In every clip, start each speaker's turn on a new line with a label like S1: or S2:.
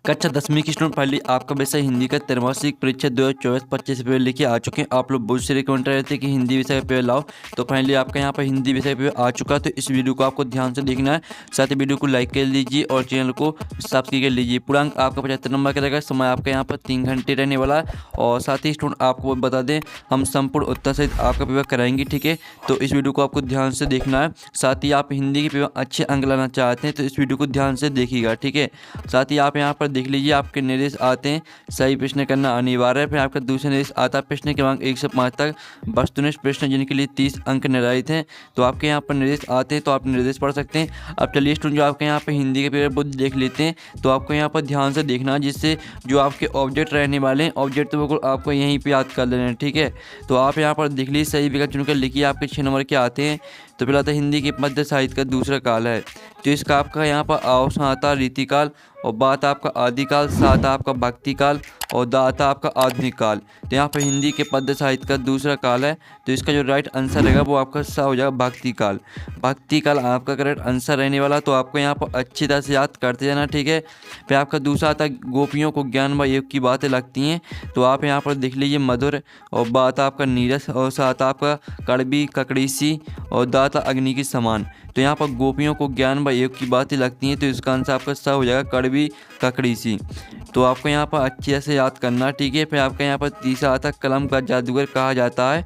S1: कक्षा 10वीं की स्टूडेंट फाइनली आपका विषय हिंदी का त्रैमासिक परीक्षा 2024-25 पेपर लेके आ चुके हैं। आप लोग बहुत से रिकमेंड रहे थे कि हिंदी विषय का पेपर लाओ, तो फाइनली आपका यहाँ पर हिंदी विषय पेपर आ चुका है। तो इस वीडियो को आपको ध्यान से देखना है, साथ ही वीडियो को लाइक कर लीजिए और चैनल को सब्सक्राइब कर लीजिए। पूर्णांक आपका 75 नंबर का रहेगा। समय आपका यहाँ पर 3 घंटे रहने वाला है। और साथ ही स्टूडेंट आपको बता दें, हम संपूर्ण उत्तर सहित आपका पेपर कराएंगे, ठीक है। तो इस वीडियो को आपको ध्यान से देखना है। साथ ही आप हिंदी के पेपर अच्छे अंक लाना चाहते हैं तो इस वीडियो को ध्यान से देखिएगा, ठीक है। साथ ही आप यहाँ पर देख लीजिए, आपके निर्देश आते हैं सही प्रश्न करना अनिवार्य है। फिर आपका दूसरा निर्देश आता है प्रश्न क्रमांक 1 से 5 तक वस्तुनिष्ठ प्रश्न जिनके लिए 30 अंक निर्धारित हैं। तो आपके यहाँ पर निर्देश आते हैं तो आप निर्देश पढ़ सकते हैं। अब चलिए स्टूडेंट, जो आपके यहाँ पर हिंदी के पेपर बुक देख लेते हैं। तो आपको यहाँ पर ध्यान से देखना, जिससे जो आपके ऑब्जेक्ट रहने वाले हैं, ऑब्जेक्ट तो बिल्कुल आपको यहीं पर याद कर लेना है, ठीक है। तो आप यहाँ पर देख लीजिए, सही विकल्प चुनकर लिखिए। आपके 6 नंबर के आते हैं। तो पहला था हिंदी के पद्य साहित्य का दूसरा काल है। तो इसका आपका यहाँ पर अवसान आता रीतिकाल, और बात आपका आदिकाल, साथ आपका भक्ति काल, और दाता आपका आधुनिक काल। तो यहाँ पर हिंदी के पद्य साहित्य का दूसरा काल है। तो इसका जो राइट आंसर रहेगा वो आपका सा हो जाएगा भक्ति काल। भक्ति काल आपका करेक्ट आंसर रहने वाला। तो आपको यहाँ पर अच्छी तरह से याद करते जाना, ठीक है। फिर आपका दूसरा आता गोपियों को ज्ञान व योग की बातें लगती हैं। तो आप यहाँ पर देख लीजिए मधुर, और बात आपका नीरस, और साथ आपका कड़वी ककड़ी सी, और दाता अग्नि की समान। तो यहाँ पर गोपियों को ज्ञान व योग की बातें लगती हैं। तो इसका आंसर आपका सा हो जाएगा कड़वी ककड़ी सी। तो आपको यहाँ पर अच्छे से याद करना, ठीक है। फिर आपका यहाँ पर तीसरा आता कलम का जादूगर कहा जाता है।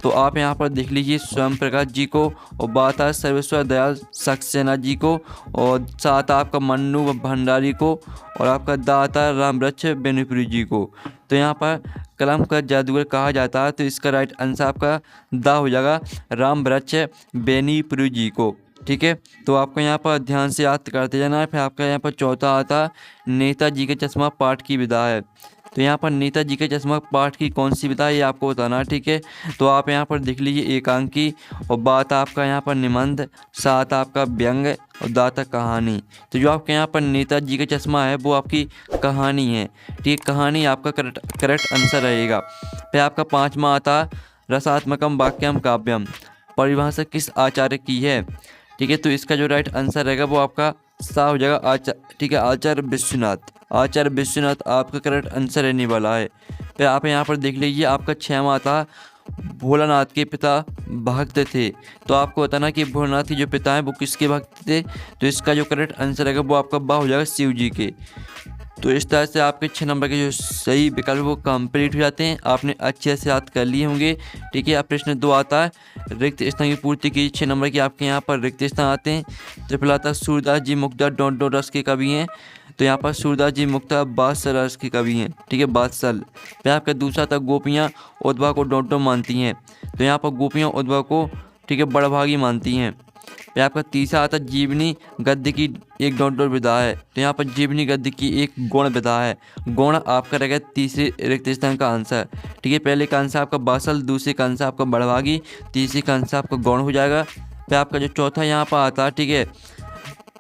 S1: तो आप यहाँ पर देख लीजिए स्वयं प्रकाश जी को, और बात है सर्वेश्वर दयाल सक्सेना जी को, और साथ आपका मन्नू भंडारी को, और आपका दाता रामवृक्ष बेनीपुरी जी को। तो यहाँ पर कलम का जादूगर कहा जाता है। तो इसका राइट आंसर आपका दा हो जाएगा रामवृक्ष बेनीपुरी जी को, ठीक है। तो आपको यहाँ पर ध्यान से याद करते जाना है। फिर आपका यहाँ पर चौथा आता नेताजी के चश्मा पाठ की विधा है। तो यहाँ पर नेताजी के चश्मा पाठ की कौन सी विधा है ये आपको बताना है, ठीक है। तो आप यहाँ पर देख लीजिए एकांकी, और बात आपका यहाँ पर निबंध, साथ आपका व्यंग, और दाता कहानी। तो जो आपके यहाँ पर नेताजी का चश्मा है वो आपकी कहानी है, ठीक है। कहानी आपका करेक्ट आंसर रहेगा। फिर आपका पाँचवा आता रसात्मकम वाक्यम काव्यम, परिभाषा किस आचार्य की है, ठीक है। तो इसका जो राइट आंसर रहेगा वो आपका सा हो जाएगा ठीक है, आचार्य विश्वनाथ। आचार्य विश्वनाथ आपका करेक्ट आंसर रहने वाला है। फिर आप यहाँ पर देख लीजिए, आपका 6वां आता भोलानाथ के पिता भक्त थे। तो आपको बताना कि भोलानाथ के जो पिता हैं वो किसके भक्त थे। तो इसका जो करेक्ट आंसर रहेगा वो आपका बा हो जाएगा शिव जी के। तो इस तरह से आपके 6 नंबर के जो सही विकल्प वो कंप्लीट हो जाते हैं। आपने अच्छे से याद कर लिए होंगे, ठीक है। अब प्रश्न 2 आता है रिक्त स्थान की पूर्ति की। 6 नंबर के आपके यहाँ पर रिक्त स्थान आते हैं। तो पहला आता सूरदास जी मुक्ता डॉट डॉट रस के कवि हैं। तो यहाँ पर सूरदास जी मुक्ता बादशाह रस के कवि हैं, ठीक है, बादशाह। फिर आपका दूसरा था गोपियाँ उद्भव को डॉट डॉट मानती हैं। तो यहाँ पर गोपियाँ उद्भव को, ठीक है, बड़भागी मानती हैं। फिर आपका तीसरा आता जीवनी गद्य की एक डॉट डॉट विधा है। तो यहाँ पर जीवनी गद्य की एक गौण विधा है। गौण आपका रहेगा तीसरे रिक्त स्थान का आंसर, ठीक है। पहले का आंसर आपका बासल, दूसरे का आंसर आपका बड़भागी, तीसरे का आंसर आपका गौण हो जाएगा। फिर आपका जो चौथा यहाँ पर आता है, ठीक है,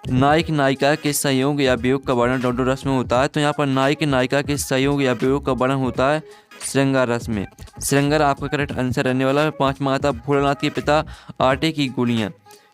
S1: नायक नायिका के संयोग या वियोग का वर्णन डॉट डॉट रस में होता है। तो यहाँ पर नायक नायिका के संयोग या वियोग का वर्णन होता है श्रृंगार रस में। श्रृंगार आपका करेक्ट आंसर रहने वाला है। 5वां आता भोलानाथ के पिता आटे की गोलियाँ,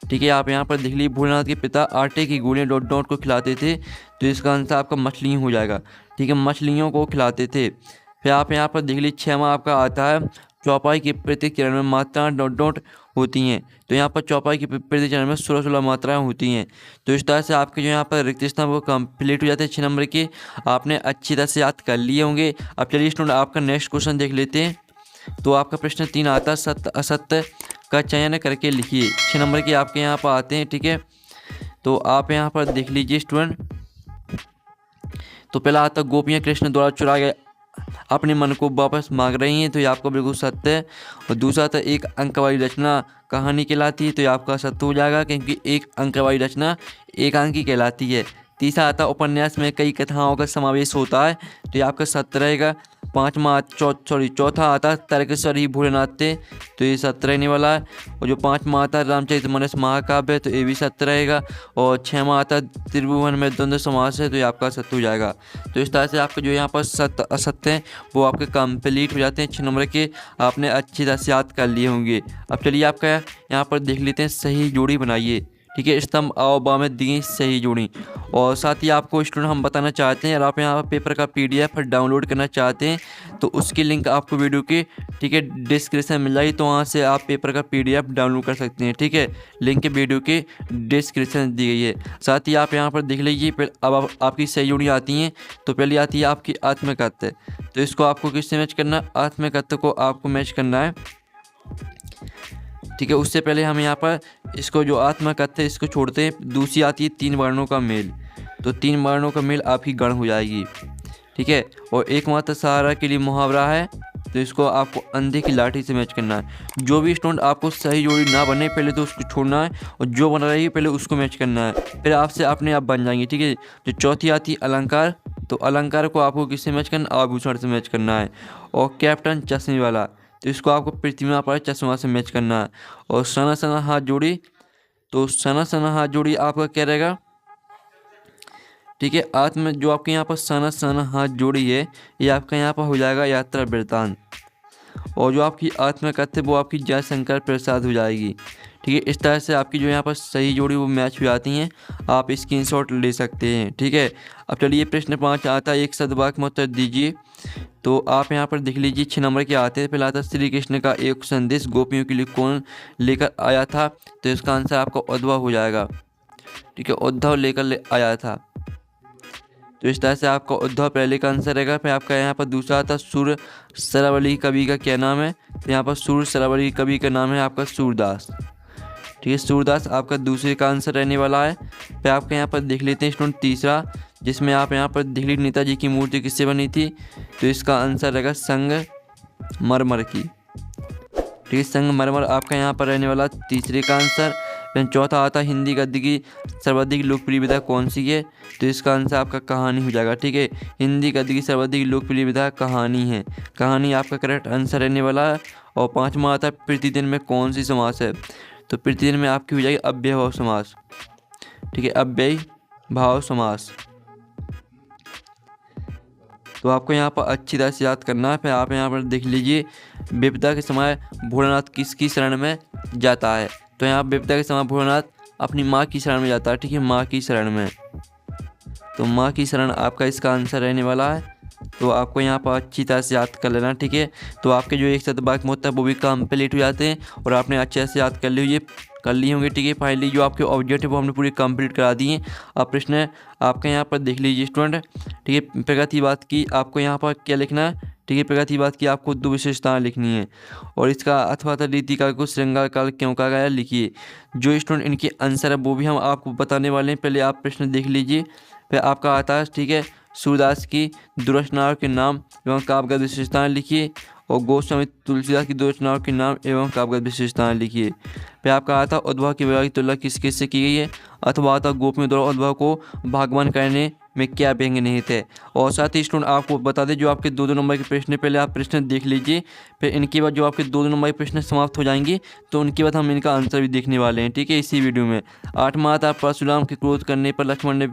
S1: ठीक है। आप यहाँ पर देख लीजिए भोलानाथ के पिता आटे की गोलियाँ डॉट डॉट को खिलाते थे। तो इसका आंसर आपका मछलियाँ हो जाएगा, ठीक है, मछलियों को खिलाते थे। फिर आप यहाँ पर देख लीजिए 6वां आपका आता है चौपाई के प्रत्येक चरण में मात्राएं डॉट डॉट होती हैं। तो यहाँ पर चौपाई के प्रत्येक चरण में 16 मात्राएं होती हैं। तो इस तरह से आपके जो यहाँ पर रिक्त स्थान वो कंप्लीट हो जाते हैं 6 नंबर के। आपने अच्छी तरह से याद कर लिए होंगे। अब चलिए स्टूडेंट आपका नेक्स्ट क्वेश्चन देख लेते हैं। तो आपका प्रश्न 3 आता है सत्य असत्य का चयन करके लिखिए। 6 नंबर के आपके यहाँ पर आते हैं, ठीक है। तो आप यहाँ पर देख लीजिए स्टूडेंट। तो पहला आता गोपियाँ कृष्ण द्वारा चुरा गए अपने मन को वापस मांग रही हैं। तो ये आपका बिल्कुल सत्य है। और दूसरा था एक अंक वाली रचना कहानी कहलाती है। तो ये आपका सत्य हो जाएगा, क्योंकि एक अंक वाली रचना एकांकी कहलाती है। तीसरा आता उपन्यास में कई कथाओं का समावेश होता है। तो ये आपका सत्य रहेगा। चौथा आता तर्केश्वर ही भोलेनाथ थे। तो ये सत्य रहने वाला है। और जो 5वां आता रामचरितमानस महाकाव्य, तो ये भी सत्य रहेगा। और 6वां आता त्रिभुवन में द्वंद्व समास है। तो ये आपका सत्य हो जाएगा। तो इस तरह से आपके जो यहाँ पर सत्य असत्य हैं वो आपके कंप्लीट हो जाते हैं 6 नंबर के। आपने अच्छी तरह से याद कर लिए होंगे। अब चलिए आपका यहाँ पर देख लेते हैं सही जोड़ी बनाइए, ठीक है, स्तंभ आओ बा में दी सही जोड़ी। और साथ ही आपको स्टूडेंट हम बताना चाहते हैं, अगर आप यहाँ पर पेपर का PDF डाउनलोड करना चाहते हैं तो उसकी लिंक आपको वीडियो के ठीक है डिस्क्रिप्शन मिल जाएगी, तो वहाँ से आप पेपर का PDF डाउनलोड कर सकते हैं। ठीक है, लिंक वीडियो के डिस्क्रिप्शन दी गई है। साथ ही आप यहाँ पर देख लीजिए, फिर अब आपकी सही जोड़ी आती हैं। तो पहले आती है आपकी आत्मकथ्य, तो इसको आपको किससे मैच करना है? आत्मकथ्य को आपको मैच करना है। ठीक है, उससे पहले हम यहाँ पर इसको जो आत्मकथ्य इसको छोड़ते हैं। दूसरी आती है 3 वर्णों का मेल, तो 3 वर्णों का मेल आपकी गण हो जाएगी। ठीक है, और एकमात्र सहारा के लिए मुहावरा है, तो इसको आपको अंधे की लाठी से मैच करना है। जो भी स्टूडेंट आपको सही जोड़ी ना बने पहले तो उसको छोड़ना है, और जो बन रही है पहले उसको मैच करना है, फिर आपसे अपने आप बन जाएंगे। ठीक है, जो चौथी आती है अलंकार, तो अलंकार को आपको किससे मैच करना? आभूषण से मैच करना है। और कैप्टन चश्मे वाला, तो इसको आपको प्रतिमा पर चश्मा से मैच करना है। और सना सना हाथ जोड़ी, तो सना सना हाथ जोड़ी आपका क्या रहेगा? ठीक है, आत्म जो आपके यहाँ पर सना सना हाथ जोड़ी है, ये आपका यहाँ पर हो जाएगा यात्रा वृत्तांत। और जो आपकी आत्मकथ्य वो आपकी जयशंकर प्रसाद हो जाएगी। ठीक है, इस तरह से आपकी जो यहाँ पर सही जोड़ी वो मैच हो जाती हैं, आप स्क्रीनशॉट ले सकते हैं। ठीक है, अब चलिए प्रश्न 5 आता है, एक सदवाक्य में उत्तर दीजिए। तो आप यहाँ पर देख लीजिए 6 नंबर के आते हैं। पहला आता है श्री कृष्ण का एक संदेश गोपियों के लिए कौन लेकर आया था? तो इसका आंसर आपका उद्धव हो जाएगा। ठीक है, उद्धव लेकर आया था। तो इस तरह से आपका उद्धव पहले का आंसर रहेगा। फिर आपका यहाँ पर दूसरा आता सुर शरावली कवि का क्या नाम है? तो यहाँ पर सुर शरावली कवि का नाम है आपका सूरदास। ठीक है, सूरदास आपका दूसरे का आंसर रहने वाला है। फिर आपके यहाँ पर देख लेते हैं स्टूडेंट तीसरा, जिसमें आप यहाँ पर देख लीजिए नेताजी की मूर्ति किससे बनी थी? तो इसका आंसर रहेगा संगमरमर की। ठीक है, संगमरमर आपका यहाँ पर रहने वाला तीसरे का आंसर। फिर चौथा आता हिंदी गद्य की सर्वाधिक लोकप्रिय विधा कौन सी है? तो इसका आंसर आपका कहानी हो जाएगा। ठीक है, हिंदी गद्य की सर्वाधिक लोकप्रिय विधा कहानी है, कहानी आपका करेक्ट आंसर रहने वाला है। और पाँचवा आता है प्रतिदिन में कौन सी समास है? तो प्रतिदिन में आपकी हो जाएगी अव्यय भाव समास। ठीक है, अव्यय भाव समास। तो आपको यहाँ पर अच्छी तरह से याद करना है। फिर आप यहाँ पर देख लीजिए, विपदा के समय भोलानाथ किसकी शरण में जाता है? तो यहाँ विपदा के समय भोलानाथ अपनी माँ की शरण में जाता है। ठीक है, माँ की शरण में, तो माँ की शरण आपका इसका आंसर रहने वाला है। तो आपको यहाँ पर अच्छी तरह से याद कर लेना। ठीक है, तो आपके जो एक सदवाक्य में होता है वो भी कंप्लीट हो जाते हैं, और आपने अच्छे से याद कर लिए होंगे। ठीक है, फाइनली जो आपके ऑब्जेक्ट है वो हमने पूरी कंप्लीट करा दिए। अब प्रश्न आपका यहाँ पर देख लीजिए स्टूडेंट। ठीक है, प्रगतिवाद की आपको यहाँ पर क्या लिखना है? ठीक है, प्रगतिवाद की आपको 2 विशेषताएं लिखनी है, और इसका अथवा रीतिकाल को श्रृंगार काल क्यों कहा गया लिखिए। जो स्टूडेंट इनके आंसर है वो भी हम आपको बताने वाले हैं। पहले आप प्रश्न देख लीजिए। फिर आपका आता है ठीक है, सूरदास की दुरचनाओं के नाम एवं काव्यगत विशेषताएं लिखिए, और गोस्वामी तुलसीदास की दो रचनाओं के नाम एवं काव्यगत विशेषताएं लिखिए। फिर आपका आता उद्धव की वैवाहिक तुलना किस किस से की गई है? अथवा आता गोपियों द्वारा उद्धव को भगवान करने में क्या व्यंग्य निहित है? और साथ ही स्टूडेंट आपको बता दें, जो आपके 2-2 नंबर के प्रश्न है, पहले आप प्रश्न देख लीजिए। फिर इनके बाद जो आपके 2-2 नंबर के प्रश्न समाप्त हो जाएंगे, तो उनके बाद हम इनका आंसर भी देखने वाले हैं। ठीक है, इसी वीडियो में 8वां आता परशुराम के क्रोध करने पर लक्ष्मण ने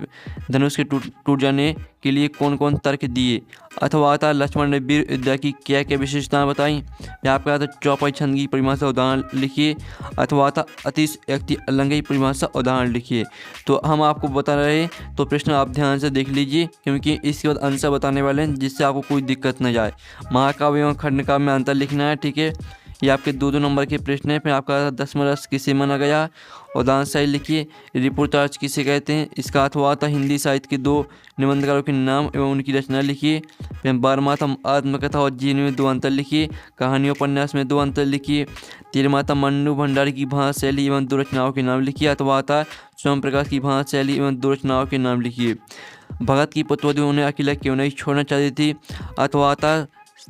S1: धनुष के टूट जाने के लिए कौन कौन तर्क दिए? अथवा आता लक्ष्मण ने वीर विद्या की क्या क्या विशेषताएं बताई? या आपका आता चौपाई छंद की परिभाषा उदाहरण लिखिए। अथवा आता अतिशयोक्ति अलंघ्य परिभाषा उदाहरण लिखिए। तो हम आपको बता रहे हैं, तो प्रश्न आप ध्यान से देख लीजिए, क्योंकि इसके बाद आंसर बताने वाले हैं, जिससे आपको कोई दिक्कत न जाए। महाकाव्य एवं खंडकाव्य में अंतर लिखना है। ठीक है, ये आपके 2-2 नंबर के प्रश्न है। फिर आपका 10वां रस किसे माना गया? उदाहरण सही लिखिए। रिपोर्टाज किसे कहते हैं? इसका अथवा आता हिंदी साहित्य के 2 निबंधकारों के नाम एवं उनकी रचना लिखिए। फिर 12वां था आत्मकथा और जीवन में 2 अंतर लिखिए। कहानी उपन्यास में 2 अंतर लिखिए। 13वां था मन्नू भंडारी की भाषा शैली एवं 2 रचनाओं के नाम लिखिए। अथवा आता स्वयं प्रकाश की भाषा शैली एवं 2 रचनाओं के नाम लिखिए। भगत की पुत्रवधू उन्हें अकेला क्यों नहीं छोड़ना चाहती थी? अथवा आता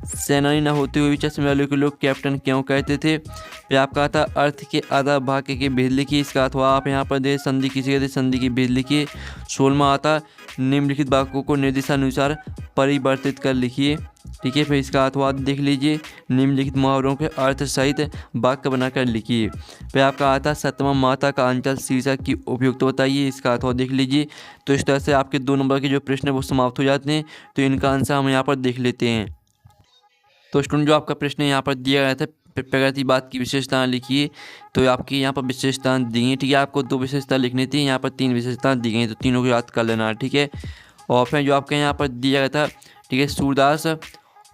S1: सेनानी न होते हुए भी चश्मे वाले को लोग कैप्टन क्यों कहते थे? फिर आपका आता अर्थ के आधा भाग के भेद लिखिए। इसका अथवा आप यहाँ पर दे संधि किसे कहते? संधि की भेद लिखिए। 16वां आता निम्नलिखित वाक्यों को निर्देशानुसार परिवर्तित कर लिखिए। ठीक है, फिर इसका अथवा देख लीजिए। निम्नलिखित मुहावरों के अर्थ सहित वाक्य बनाकर लिखिए। फिर आपका आता 7वां माता का अंचल शीर्षक की उपयुक्त बताइए। इसका अथवा देख लीजिए। तो इस तरह से आपके 2 नंबर के जो प्रश्न है वो समाप्त हो जाते हैं। तो इनका आंसर हम यहाँ पर देख लेते हैं। तो स्टूडेंट जो आपका प्रश्न यहाँ पर दिया गया था, प्रगतिवाद की विशेषताएं लिखिए। तो आपकी यहाँ पर विशेषताएं दी हैं, ठीक है। आपको 2 विशेषता लिखनी थी, यहाँ पर 3 विशेषताएं दी गई, तो तीनों को याद कर लेना है, ठीक है। और फिर जो आपके यहाँ पर दिया गया था, ठीक है, सूरदास,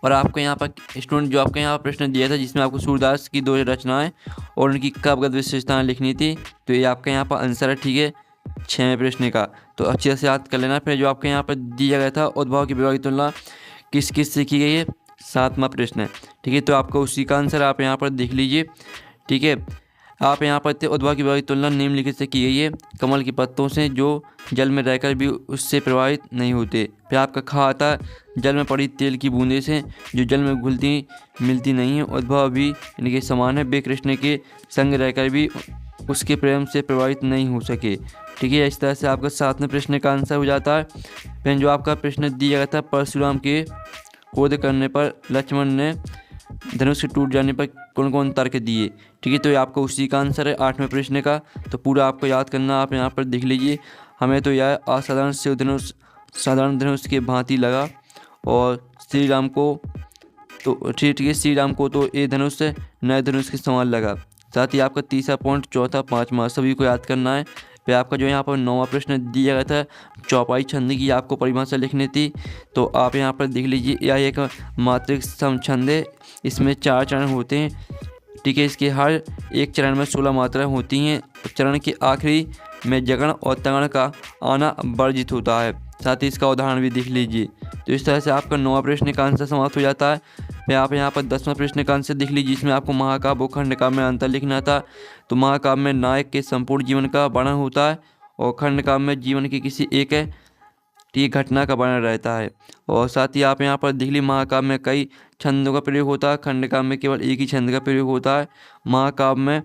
S1: और आपको यहाँ पर स्टूडेंट जो आपके यहाँ पर प्रश्न दिया था जिसमें आपको सूरदास की 2 रचनाएं और उनकी काव्यगत विशेषताएं लिखनी थी, तो ये आपका यहाँ पर आंसर है, ठीक है, 6वें प्रश्न का। तो अच्छे से याद कर लेना। फिर जो आपके यहाँ पर दिया गया था उद्भव की विभाग की तुलना किस किस से की गई है, 7वां प्रश्न है, ठीक है। तो आपको उसी का आंसर आप यहाँ पर देख लीजिए, ठीक है। आप यहाँ पर उद्भव की विभाग की तुलना निम्नलिखित से की गई है, कमल के पत्तों से जो जल में रहकर भी उससे प्रभावित नहीं होते। फिर आपका खा आता जल में पड़ी तेल की बूंदे से जो जल में घुलती मिलती नहीं है, उद्भव भी इनके समान है, वे कृष्ण के संग रहकर भी उसके प्रेम से प्रभावित नहीं हो सके, ठीक है। इस तरह से आपका 7वें प्रश्न का आंसर हो जाता है। फिर जो आपका प्रश्न दिया गया था, परशुराम के क्रोध करने पर लक्ष्मण ने धनुष के टूट जाने पर कौन कौन तर्क दिए, ठीक है। तो ये आपका उसी का आंसर है 8वें प्रश्न का। तो पूरा आपको याद करना, आप यहाँ पर देख लीजिए। हमें तो यह असाधारण शिव धनुष साधारण धनुष के भांति लगा, और श्री राम को तो ठीक है, श्री राम को तो ये धनुष नए धनुष के समान लगा। साथ ही आपका तीसरा पॉइंट, चौथा, 5वां सभी को याद करना है। फिर आपका जो यहाँ पर 9वां प्रश्न दिया गया था, चौपाई छंद की आपको परिभाषा लिखनी थी। तो आप यहाँ पर देख लीजिए, यह एक मात्रिक समछंद है, इसमें 4 चरण होते हैं, ठीक है। इसके हर एक चरण में 16 मात्राएं होती हैं। चरण के आखिरी में जगण और तगण का आना वर्जित होता है। साथ ही इसका उदाहरण भी देख लीजिए। तो इस तरह से आपका 9वां प्रश्न का आंसर समाप्त हो जाता है। फिर आप यहाँ पर 10वां प्रश्न का आंसर देख लीजिए, जिसमें आपको महाकाव्य और खंडकाव्य में अंतर लिखना था। तो महाकाव्य में नायक के संपूर्ण जीवन का वर्णन होता है, और खंडकाव्य में जीवन की किसी एक घटना का वर्णन रहता है। और साथ ही आप यहाँ पर देख लीजिए, महाकाव्य में कई छंदों का प्रयोग होता है, खंडकाव्य में केवल एक ही छंद का प्रयोग होता है। महाकाव्य में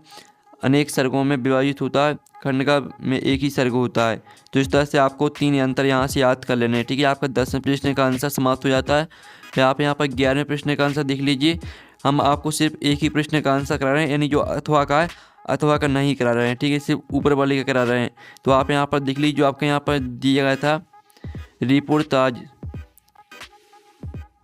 S1: अनेक सर्गों में विभाजित होता है, खंडकाव्य में एक ही सर्ग होता है। तो इस तरह से आपको 3 अंतर यहाँ से याद कर लेने हैं, ठीक है। आपका 10वें प्रश्न का आंसर समाप्त हो जाता है। फिर आप यहाँ पर 11वें प्रश्न का आंसर देख लीजिए। हम आपको सिर्फ एक ही प्रश्न का आंसर करा रहे हैं, यानी जो अथवा का है, अथवा का नहीं करा रहे हैं, ठीक है, सिर्फ ऊपर वाले का करा रहे हैं। तो आप यहाँ पर देख लीजिए, जो आपके यहाँ पर दिया गया था रिपोर्टाज,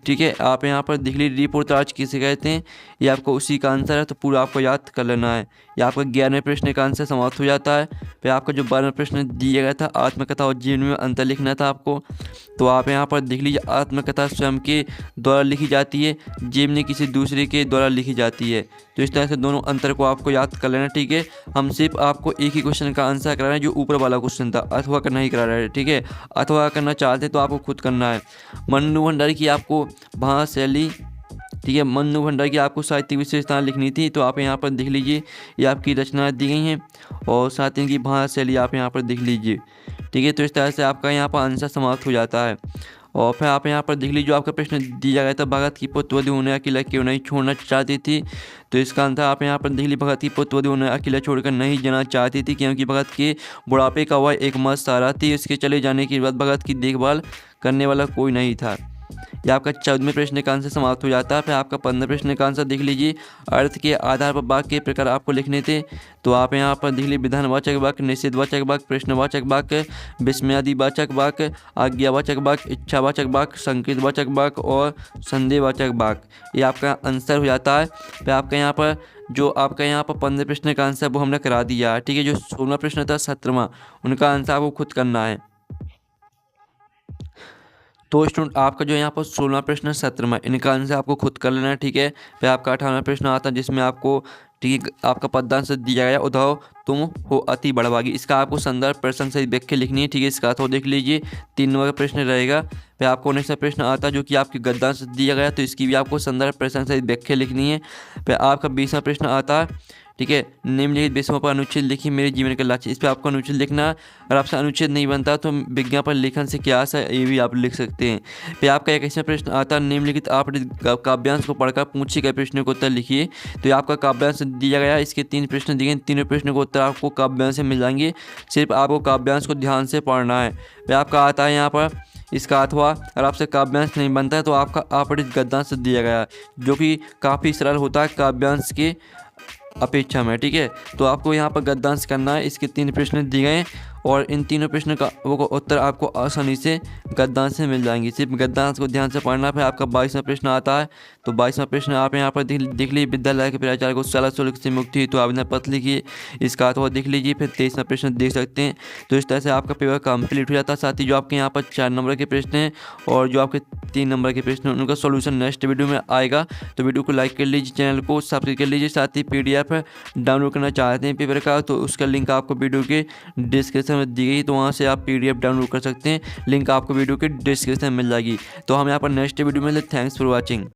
S1: ठीक है। आप यहाँ पर देख लीजिए, रिपोर्टाज किसे कहते हैं, ये आपको उसी का आंसर है। तो पूरा आपको याद कर लेना है। ये आपका 11वें प्रश्न का आंसर समाप्त हो जाता है। फिर आपका जो 12वां प्रश्न दिया गया था, आत्मकथा और जीवन में अंतर लिखना था आपको। तो आप यहाँ पर देख लीजिए, आत्मकथा स्वयं के द्वारा लिखी जाती है, जीवनी किसी दूसरे के द्वारा लिखी जाती है। तो इस तरह से दोनों अंतर को आपको याद कर लेना, ठीक है। हम सिर्फ आपको एक ही क्वेश्चन का आंसर करा रहे हैं, जो ऊपर वाला क्वेश्चन था, अथवा का नहीं करा रहे हैं, ठीक है। अथवा करना चाहते तो आपको खुद करना है। मन्नू भंडारी की आपको भाषा शैली, ठीक है, मन्नू भंडारी की आपको साहित्यिक विशेषताएं लिखनी थी। तो आप यहाँ पर देख लीजिए, ये आपकी रचनाएं दी गई हैं, और साथ ही इनकी भाषा शैली आप यहाँ पर देख लीजिए, ठीक है। तो इस तरह से आपका यहाँ पर आंसर समाप्त हो जाता है। और फिर आप यहाँ पर देख लीजिए, जो आपका प्रश्न दिया गया था, भगत की पुत्रवधू उन्हें अकेला क्यों नहीं छोड़ना चाहती थी। तो इसका आंसर आप यहाँ पर देख लीजिए, भगत की पुत्रवधू उन्हें अकेला छोड़कर नहीं जाना चाहती थी, क्योंकि भगत के बुढ़ापे का वह एकमात्र सहारा थी। इसके चले जाने के बाद भगत की देखभाल करने वाला कोई नहीं था। यह आपका 14वें प्रश्न का आंसर समाप्त हो जाता है। फिर आपका 15वें प्रश्न का आंसर देख लीजिए, अर्थ के आधार पर वाक्य के प्रकार आपको लिखने थे। तो आप यहाँ पर देख लीजिए, विधानवाचक वाक्य, निषेधवाचक वाक्य, प्रश्नवाचक वाक्य, विस्मयादिवाचक वाक्य, आज्ञावाचक वाक्य, इच्छावाचक वाक्य, संकेतवाचक वाक्य और संदेहवाचक वाक्य। ये आपका आंसर हो जाता है। फिर आपका यहाँ पर जो आपका यहाँ पर 15वें प्रश्न का आंसर वो हमने करा दिया है, ठीक है। जो 16वां प्रश्न था, 17वां, उनका आंसर आपको खुद करना है। तो स्टूडेंट आपका जो यहाँ पर 16वां प्रश्न, 17वां, इनका आंसर आपको खुद कर लेना है, ठीक है। फिर आपका 18वां प्रश्न आता है, जिसमें आपको, ठीक है, आपका पद्यांश दिया गया, उद्धव तुम हो अति बड़भागी। इसका आपको संदर्भ प्रसंग सहित व्याख्या लिखनी है, ठीक है। इसका तो देख लीजिए, 3 नंबर का प्रश्न रहेगा। फिर आपको 19वां प्रश्न आता है, जो कि आपकी गद्यांश दिया गया, तो इसकी भी आपको संदर्भ प्रसंग सहित व्याख्या लिखनी है। फिर आपका 20वां प्रश्न आता है, ठीक है, निम्नलिखित विषयों पर अनुच्छेद लिखिए, मेरे जीवन का लक्ष्य। इस पर आपको अनुच्छेद लिखना है। अगर आपसे अनुच्छेद नहीं बनता तो विज्ञापन लेखन से क्या आशा है, ये भी आप लिख सकते हैं। फिर आपका 21वां प्रश्न आता है, निम्नलिखित आपने काव्यांश को पढ़कर पूछे गए प्रश्नों को उत्तर लिखिए। तो ये आपका काव्यांश दिया गया है, इसके 3 प्रश्न दिए गए, तीनों प्रश्नों को उत्तर आपको काव्यांश से मिल जाएंगे, सिर्फ आपको काव्यांश को ध्यान से पढ़ना है। फिर आपका आता है यहाँ पर इसका अथवा, अगर आपसे काव्यांश नहीं बनता है तो आपका आपरित गद्यांश दिया गया है, जो कि काफ़ी सरल होता है काव्यांश के अपेक्षा में, ठीक है। तो आपको यहाँ पर गद्यांश करना है। इसके 3 प्रश्न दिए गए हैं, और इन तीनों प्रश्न का वो उत्तर आपको आसानी से गद्यांश से मिल जाएंगे। सिर्फ गद्यांश को ध्यान से पढ़ना। फिर आपका 22वां प्रश्न आता है। तो 22वां प्रश्न आप यहाँ पर देख लीजिए, विद्यालय के प्राचार्य को शाला शुल्क से मुक्ति तो आवेदन पत्र लिखिए, इसका अर्थ देख लीजिए। फिर 23वां प्रश्न देख सकते हैं। तो इस तरह से आपका पेपर कंप्लीट हो जाता है। साथ ही जो आपके यहाँ पर 4 नंबर के प्रश्न हैं और जो आपके 3 नंबर के प्रश्न हैं उनका सॉल्यूशन नेक्स्ट वीडियो में आएगा। तो वीडियो को लाइक कर लीजिए, चैनल को सब्सक्राइब कर लीजिए। साथ ही PDF डाउनलोड करना चाहते हैं पेपर का तो उसका लिंक आपको वीडियो के डिस्क्रिप्शन में दी गई, तो वहाँ से आप PDF डाउनलोड कर सकते हैं। लिंक आपको वीडियो के डिस्क्रिप्शन में मिल जाएगी। तो हम यहाँ पर नेक्स्ट वीडियो में। Thanks for watching.